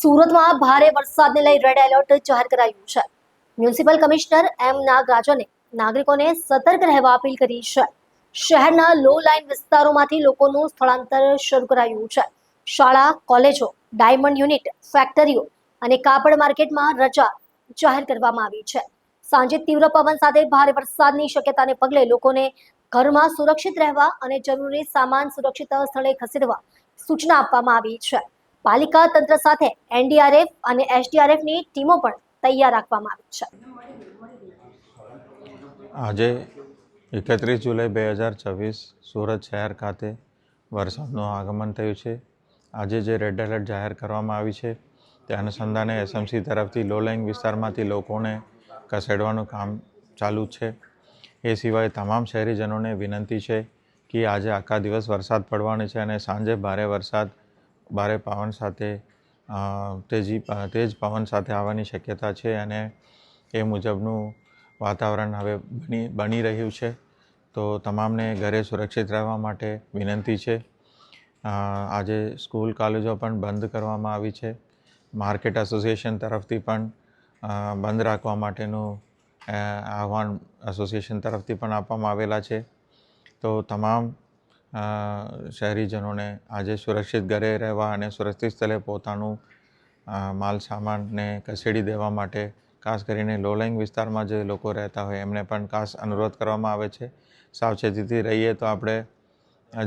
સુરતમાં ભારે વરસાદને લઈ રેડ એલર્ટ જાહેર કરાયું છે. મ્યુનિસિપલ કમિશનર એમ નાગરાજને નાગરિકોને સતર્ક રહેવા અપીલ કરી છે. શહેરના લો લાઇન વિસ્તારોમાંથી લોકોનું સ્થળાંતર શરૂ કરાયું છે. શાળા, કોલેજો, ડાયમંડ યુનિટ, ફેક્ટરીઓ અને કાપડ માર્કેટમાં રજા જાહેર કરવામાં આવી છે. સાંજે તીવ્ર પવન સાથે ભારે વરસાદની શક્યતાને પગલે લોકોને ઘરમાં સુરક્ષિત રહેવા અને જરૂરી સામાન સુરક્ષિત સ્થળે ખસેડવા સૂચના આપવામાં આવી છે. પાલિકા તંત્ર સાથે એનડીઆરએફ અને એસડીઆરએફની ટીમો પણ તૈયાર રાખવામાં આવી છે. આજે 31 જુલાઈ 2024 સુરત શહેર ખાતે વરસાદનું આગમન થયું છે. આજે જે રેડ એલર્ટ જાહેર કરવામાં આવી છે તે અનુસંધાને એસએમસી તરફથી લો લાઇન વિસ્તારમાંથી લોકોને ખસેડવાનું કામ ચાલુ છે. એ સિવાય તમામ શહેરીજનોને વિનંતી છે કે આજે આખા દિવસ વરસાદ પડવાનો છે અને સાંજે ભારે પવન સાથે તેજ પવન સાથે આવવાની શક્યતા છે અને એ મુજબનું વાતાવરણ હવે બની રહ્યું છે. તો તમામને ઘરે સુરક્ષિત રહેવા માટે વિનંતી છે. આજે સ્કૂલ કોલેજો પણ બંધ કરવામાં આવી છે. માર્કેટ એસોસિએશન તરફથી પણ બંધ રાખવા માટેનું આહવાન એસોસિએશન તરફથી પણ આપવામાં આવેલા છે. તો તમામ શહેરીજનોને આજે સુરક્ષિત ઘરે રહેવા અને સુરક્ષિત સ્થળે પોતાનું માલ સામાનને ખસેડી દેવા માટે ખાસ કરીને લો લાઇન વિસ્તારમાં જે લોકો રહેતા હોય એમને પણ ખાસ અનુરોધ કરવામાં આવે છે. સાવચેતીથી રહીએ તો આપણે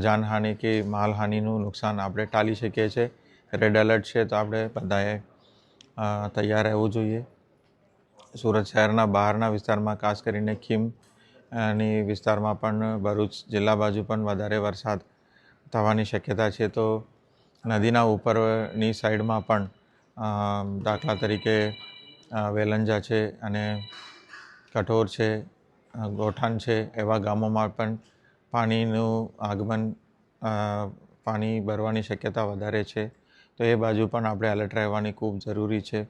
જાનહાનિ કે માલહાનિનું નુકસાન આપણે ટાળી શકીએ છીએ. રેડ એલર્ટ છે તો આપણે બધાએ તૈયાર રહેવું જોઈએ. સુરત શહેરના બહારના વિસ્તારમાં ખાસ કરીને ખીમની વિસ્તારમાં પણ ભરૂચ જિલ્લા બાજુ પણ વધારે વરસાદ થવાની શક્યતા છે. તો નદીના ઉપરની સાઈડમાં પણ દાખલા તરીકે વેલંજા છે અને કઠોર છે, ગોઠાણ છે એવા ગામોમાં પણ પાણી ભરવાની શક્યતા વધારે છે. તો એ બાજુ પણ આપણે એલર્ટ રહેવાની ખૂબ જરૂરી છે.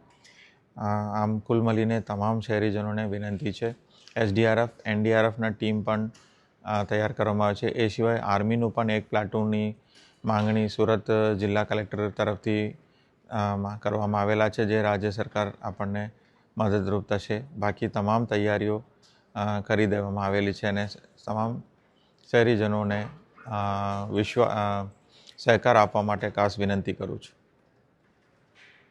આમ કુલ મળીને તમામ શહેરીજનોને વિનંતી છે. એસડીઆરએફ, એનડીઆરએફના ટીમ પણ તૈયાર કરવામાં આવે છે. એ સિવાય આર્મીનું પણ એક પ્લાટૂનની માંગણી સુરત જિલ્લા કલેક્ટર તરફથી કરવામાં આવેલા છે, જે રાજ્ય સરકાર આપણને મદદરૂપ થશે. બાકી તમામ તૈયારીઓ કરી દેવામાં આવેલી છે અને તમામ શહેરીજનોને સહકાર આપવા માટે ખાસ વિનંતી કરું છું.